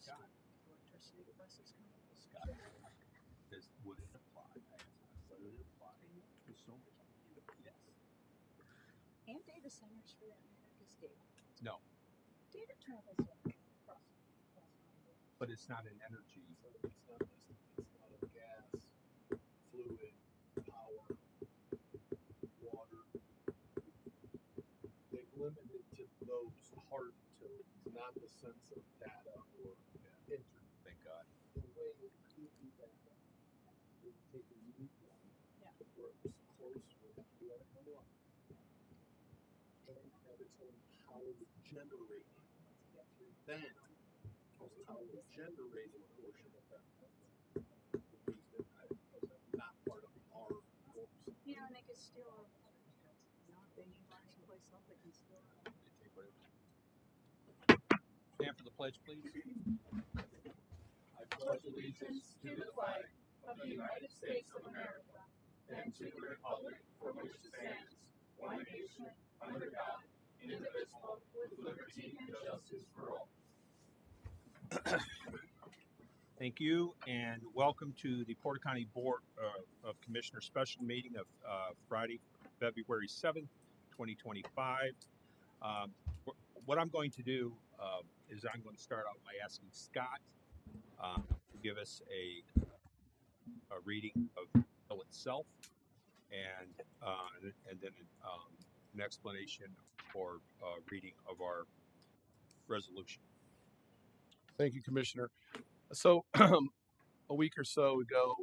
Scott. Electricity devices coming. Scott. Would it apply? Would it apply to so much? Yes. And data centers for that matter, because data. No. Data travels across. But it's not an energy. So it's not a gas, fluid, power, water. They've limited to those hard utilities, not the sense of data or internet. Thank God. The way it could be data is take a unique one where it was close with the other one and have its own power generating. Then, because power generating portion of that would be not part of our goals. Yeah, and they could still, if they need money place up, they can still. Stand for the pledge, please. I pledge allegiance to the flag of the United States of America and to the republic for which it stands, one nation, under God, indivisible, with liberty and justice for all. Thank you, and welcome to the Porter County Board of Commissioners special meeting of Friday, February 7th, 2025. What I'm going to do is I'm going to start out by asking Scott to give us a reading of the bill itself, and then an explanation or reading of our resolution. Thank you, Commissioner. So a week or so ago,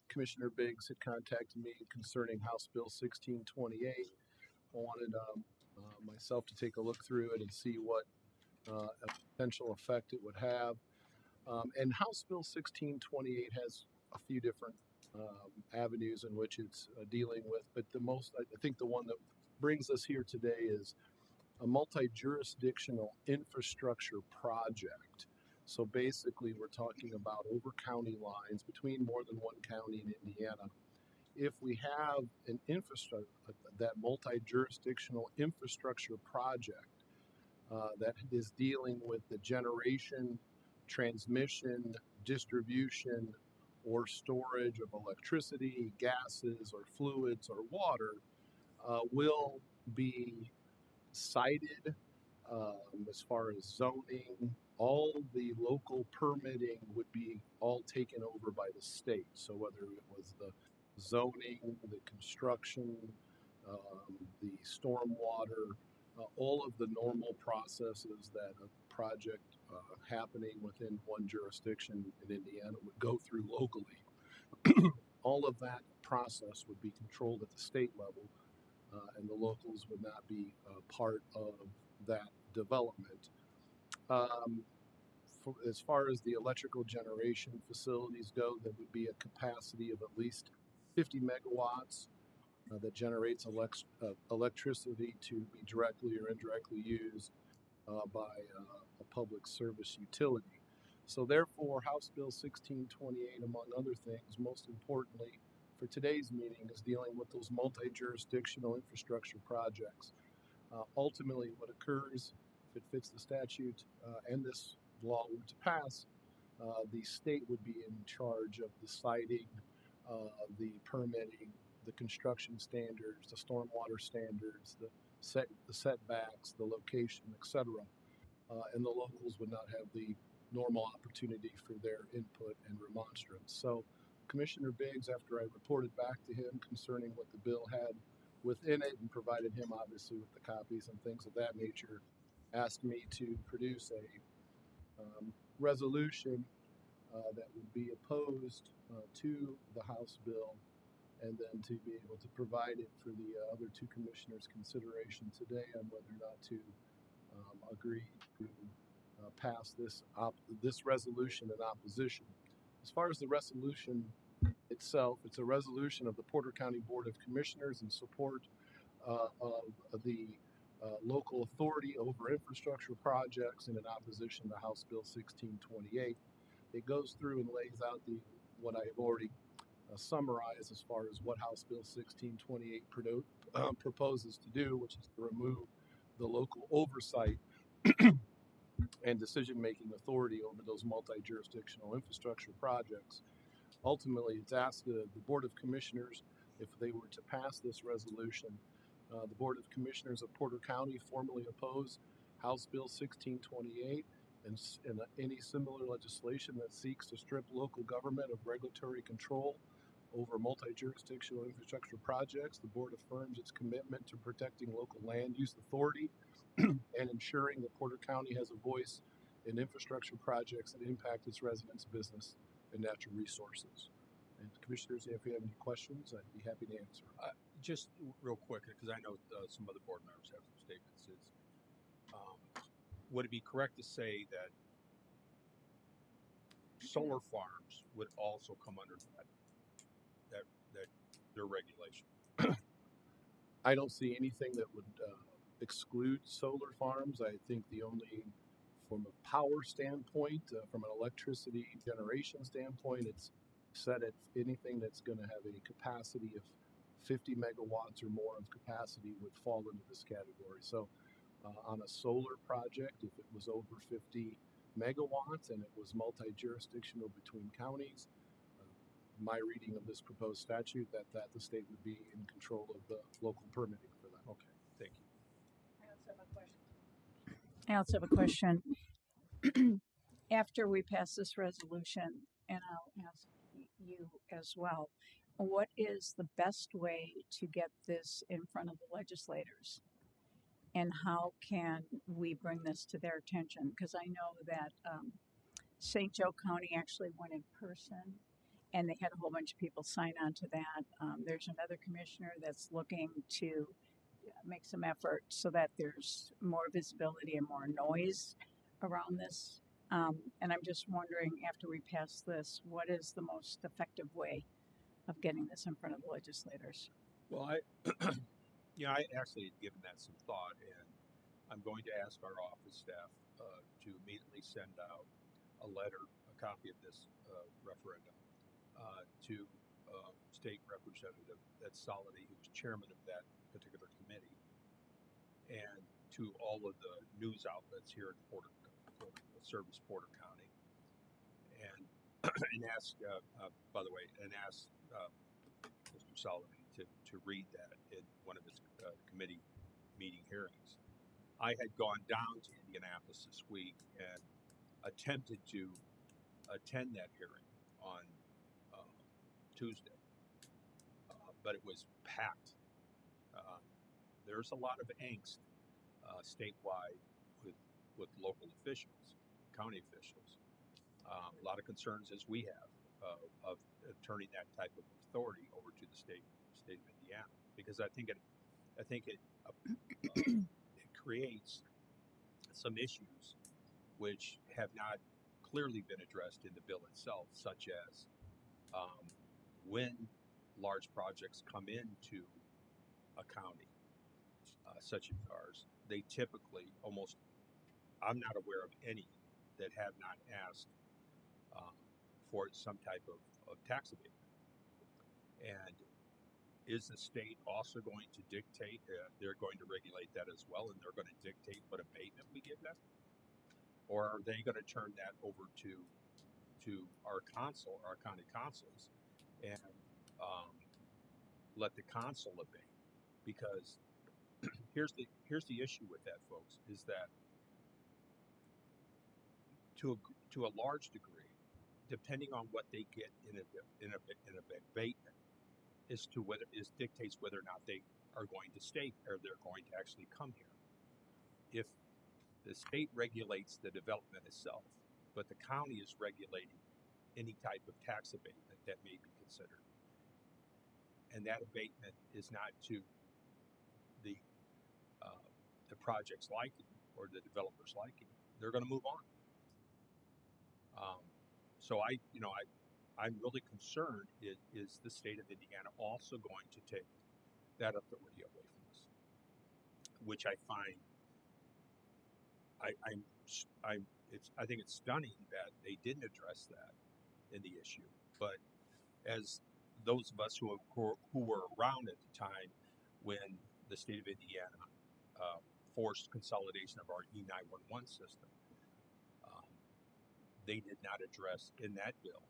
Commissioner Biggs had contacted me concerning House Bill 1628. I wanted myself to take a look through it and see what potential effect it would have. And House Bill 1628 has a few different avenues in which it's dealing with, but I think the one that brings us here today is a multi-jurisdictional infrastructure project. So basically, we're talking about over county lines between more than one county in Indiana. If we have an infrastructure, that multi-jurisdictional infrastructure project that is dealing with the generation, transmission, distribution, or storage of electricity, gases, or fluids, or water, will be cited as far as zoning. All the local permitting would be all taken over by the state. So whether it was the zoning, the construction, the stormwater, all of the normal processes that a project happening within one jurisdiction in Indiana would go through locally, all of that process would be controlled at the state level, and the locals would not be part of that development. As far as the electrical generation facilities go, there would be a capacity of at least 50 megawatts that generates electricity to be directly or indirectly used by a public service utility. So therefore, House Bill 1628, among other things, most importantly for today's meeting, is dealing with those multi-jurisdictional infrastructure projects. Ultimately, what occurs, if it fits the statute and this law were to pass, the state would be in charge of deciding the permitting, the construction standards, the stormwater standards, the setbacks, the location, etc. And the locals would not have the normal opportunity for their input and remonstrance. So Commissioner Biggs, after I reported back to him concerning what the bill had within it and provided him obviously with the copies and things of that nature, asked me to produce a resolution that would be opposed to the House bill, and then to be able to provide it for the other two commissioners' consideration today on whether or not to agree to pass this resolution in opposition. As far as the resolution itself, it's a resolution of the Porter County Board of Commissioners in support of the local authority over infrastructure projects and in opposition to House Bill 1628. It goes through and lays out what I have already summarized as far as what House Bill 1628 proposes to do, which is to remove the local oversight and decision-making authority over those multi-jurisdictional infrastructure projects. Ultimately, it's asked the Board of Commissioners, if they were to pass this resolution, the Board of Commissioners of Porter County formally oppose House Bill 1628 and any similar legislation that seeks to strip local government of regulatory control over multi-jurisdictional infrastructure projects. The board affirms its commitment to protecting local land use authority and ensuring that Porter County has a voice in infrastructure projects that impact its residents, business, and natural resources. And commissioners, if you have any questions, I'd be happy to answer. Just real quick, because I know some other board members have some statements. Would it be correct to say that solar farms would also come under that their regulation? I don't see anything that would exclude solar farms. I think the only, from a power standpoint, from an electricity generation standpoint, it's set at anything that's going to have a capacity of 50 megawatts or more of capacity would fall into this category. So on a solar project, if it was over 50 megawatts and it was multi-jurisdictional between counties, my reading of this proposed statute that the state would be in control of the local permitting for that. Okay, thank you. I also have a question. After we pass this resolution, and I'll ask you as well, what is the best way to get this in front of the legislators? And how can we bring this to their attention? Because I know that St. Joe County actually went in person and they had a whole bunch of people sign on to that. There's another commissioner that's looking to make some effort so that there's more visibility and more noise around this. And I'm just wondering, after we pass this, what is the most effective way of getting this in front of the legislators? Well, I actually had given that some thought, and I'm going to ask our office staff to immediately send out a letter, a copy of this referendum, to State Representative that's Solity, who's chairman of that particular committee, and to all of the news outlets here in Porter County, and and ask, by the way, ask Mr. Solomon to read that in one of his committee meeting hearings. I had gone down to Indianapolis this week and attempted to attend that hearing on Tuesday, but it was packed. There's a lot of angst statewide with local officials, county officials. A lot of concerns, as we have, of turning that type of authority over to the state of Indiana, because I think it creates some issues which have not clearly been addressed in the bill itself, such as when large projects come into a county, such as ours, they typically I'm not aware of any that have not asked for some type of tax abatement. And is the state also going to dictate, they're going to regulate that as well, and they're going to dictate what abatement we give them? Or are they going to turn that over to our county consuls, and let the consul abate? Because here's the issue with that, folks, is that to a large degree, depending on what they get in an abatement, dictates whether or not they are going to stay or they're going to actually come here. If the state regulates the development itself, but the county is regulating any type of tax abatement that may be considered, and that abatement is not to the project's liking or the developer's liking, they're going to move on. So I'm really concerned. Is the state of Indiana also going to take that authority away from us? Which I find, I think it's stunning that they didn't address that in the issue. But as those of us who were around at the time when the state of Indiana forced consolidation of our E911 system, they did not address in that bill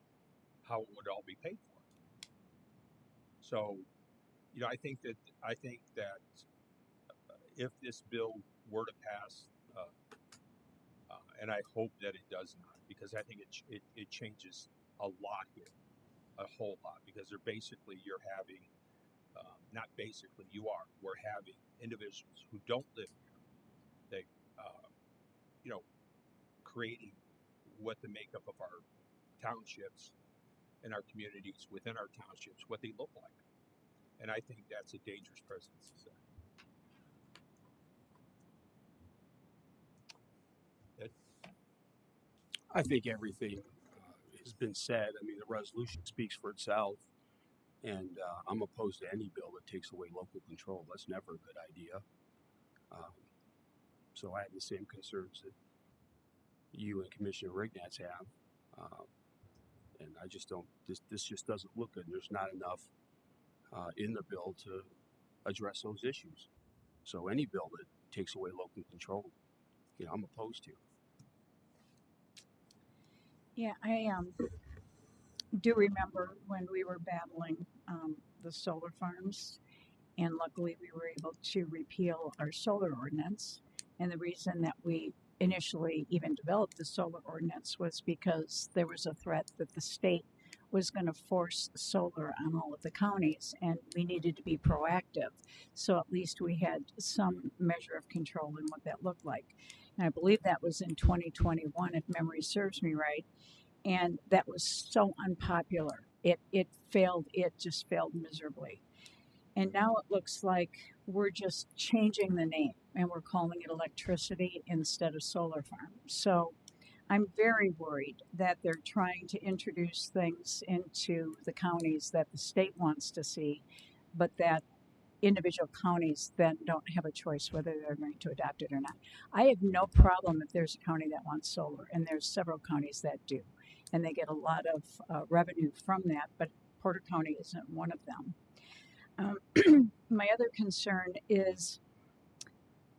how it would all be paid for. So, you know, I think that if this bill were to pass, and I hope that it does not, because I think it changes a lot here, a whole lot, because they're basically you're having, not basically you are, we're having individuals who don't live here, they, you know, creating what the makeup of our townships and our communities within our townships, what they look like. And I think that's a dangerous precedent to set. I think everything has been said. I mean, the resolution speaks for itself, and I'm opposed to any bill that takes away local control. That's never a good idea. So I have the same concerns that you and Commissioner Rignatz have, and I just don't. This just doesn't look good. There's not enough in the bill to address those issues. So any bill that takes away local control, you know, I'm opposed to. Yeah, I do remember when we were battling the solar farms, and luckily we were able to repeal our solar ordinance. And the reason that we initially even developed the solar ordinance was because there was a threat that the state was going to force solar on all of the counties, and we needed to be proactive. So at least we had some measure of control in what that looked like. And I believe that was in 2021, if memory serves me right. And that was so unpopular. It failed. It just failed miserably. And now it looks like we're just changing the name and we're calling it electricity instead of solar farm. So I'm very worried that they're trying to introduce things into the counties that the state wants to see, but that individual counties then don't have a choice whether they're going to adopt it or not. I have no problem if there's a county that wants solar, and there's several counties that do, and they get a lot of revenue from that, but Porter County isn't one of them. My other concern is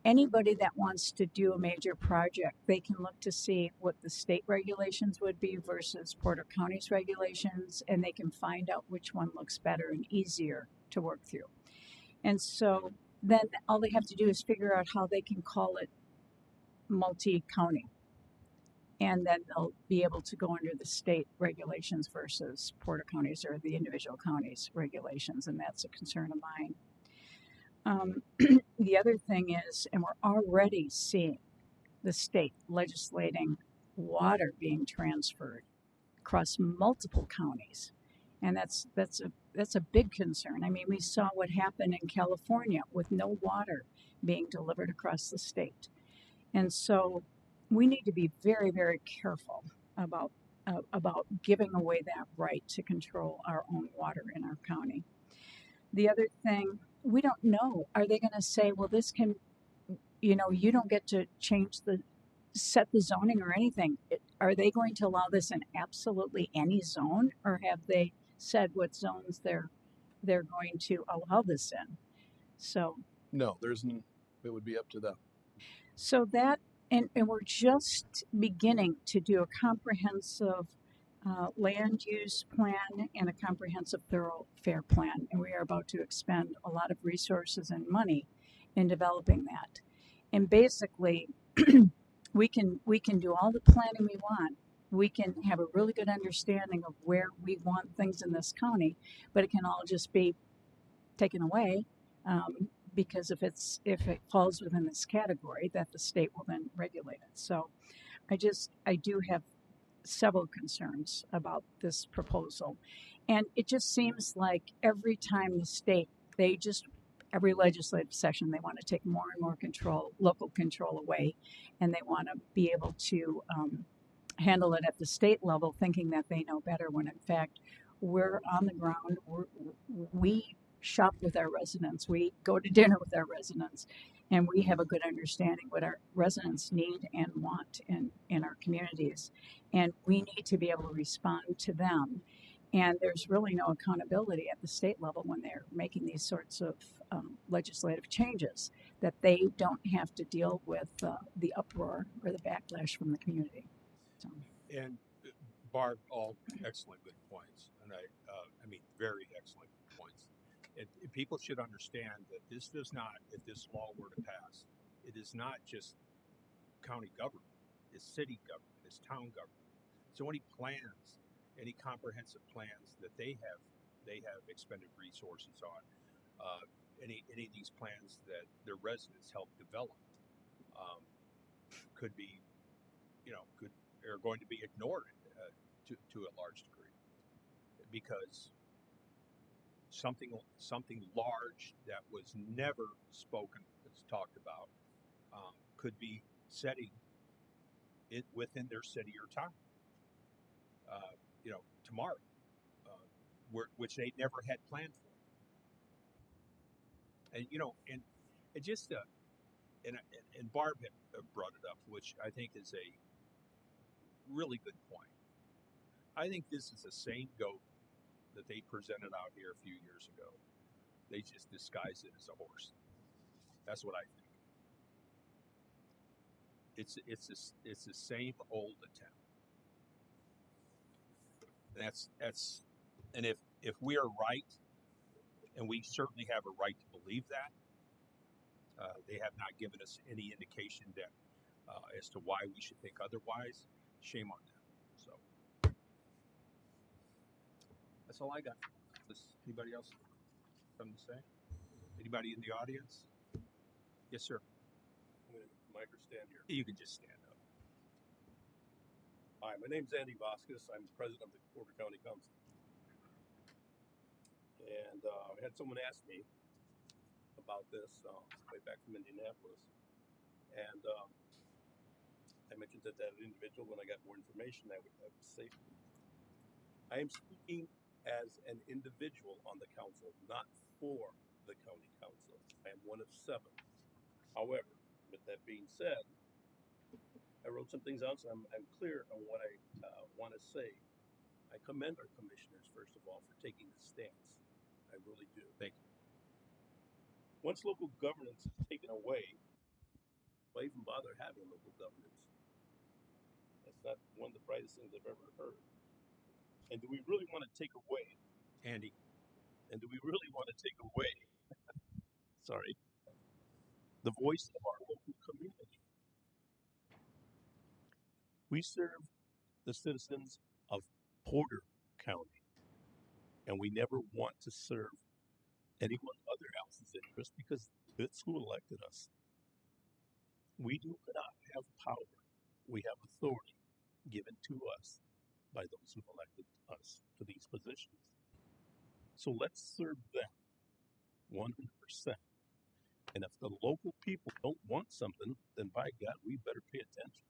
anybody that wants to do a major project, they can look to see what the state regulations would be versus Porter County's regulations, and they can find out which one looks better and easier to work through. And so then all they have to do is figure out how they can call it multi-county. And then they'll be able to go under the state regulations versus Porter County's or the individual counties' regulations, and that's a concern of mine. The other thing is, and we're already seeing the state legislating water being transferred across multiple counties, and that's a big concern. I mean, we saw what happened in California with no water being delivered across the state, and so we need to be very, very careful about giving away that right to control our own water in our county. The other thing, we don't know. Are they going to say, well, this can, you know, you don't get to set the zoning or anything? Are they going to allow this in absolutely any zone, or have they said what zones they're going to allow this in? So No, it would be up to them. So that, and we're just beginning to do a comprehensive land use plan and a comprehensive thoroughfare plan, and we are about to expend a lot of resources and money in developing that. And basically, we can do all the planning we want. We can have a really good understanding of where we want things in this county, but it can all just be taken away. Because if it falls within this category, that the state will then regulate it. So I do have several concerns about this proposal. And it just seems like every time the state, every legislative session, they want to take more and more control, local control away, and they want to be able to handle it at the state level, thinking that they know better, when in fact, we're on the ground, we shop with our residents, we go to dinner with our residents, and we have a good understanding what our residents need and want in our communities, and we need to be able to respond to them. And there's really no accountability at the state level when they're making these sorts of legislative changes, that they don't have to deal with the uproar or the backlash from the community. So. And Barb, all excellent good points, and I mean, very excellent points. People should understand that this does not, if this law were to pass, it is not just county government, it's city government, it's town government. So any plans, any comprehensive plans that they have expended resources on, any of these plans that their residents help develop, could be, are going to be ignored to a large degree because something large that was never spoken, that's talked about, could be setting it within their city or town, tomorrow, which they never had planned for. And it just and Barb had brought it up, which I think is a really good point. I think this is the same goat that they presented out here a few years ago. They just disguised it as a horse. That's what I think. It's the same old attempt. And if we are right, and we certainly have a right to believe that, they have not given us any indication that as to why we should think otherwise. Shame on them. So that's all I got. Anybody else something to say? Anybody in the audience? Yes, sir. I'm going to mic or stand here. You can just stand up. Hi, my name's Andy Vasquez. I'm president of the Porter County Council. And I had someone ask me about this way back from Indianapolis. And I mentioned that individual, when I got more information, I would say, I am speaking as an individual on the council, not for the county council. I am one of 7. However, with that being said, I wrote some things out, so I'm clear on what I want to say. I commend our commissioners, first of all, for taking this stance. I really do. Thank you. Once local governance is taken away, why even bother having local governance? That's not one of the brightest things I've ever heard. And do we really want to take away, Andy? And do we really want to take away, sorry, the voice of our local community? We serve the citizens of Porter County, and we never want to serve anyone other else's interest because it's who elected us. We do not have power. We have authority given to us by those who elected us to these positions. So let's serve them 100%. And if the local people don't want something, then by God, we better pay attention.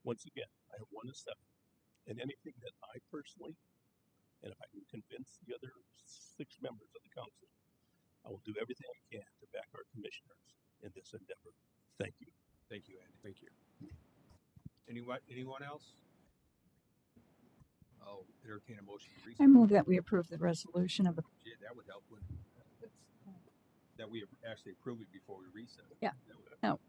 Once again, I have 1 of 7. And anything that I personally, and if I can convince the other 6 members of the council, I will do everything I can to back our commissioners in this endeavor. Thank you. Thank you, Andy. Thank you. Anyone else? I'll entertain a motion to recess. I move that we approve the resolution of the. Gee, that would help when that we actually approve it before we recess. Yeah. That would. No.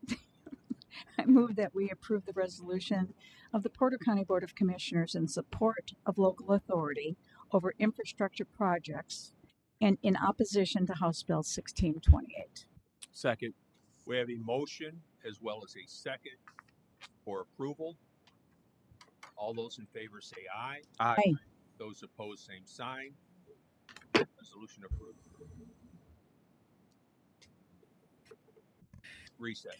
I move that we approve the resolution of the Porter County Board of Commissioners in support of local authority over infrastructure projects and in opposition to House Bill 1628. Second. We have a motion as well as a second for approval. All those in favor say aye. Aye. Those opposed, same sign. Resolution approved. Recess.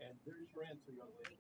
And there's your answer, young lady.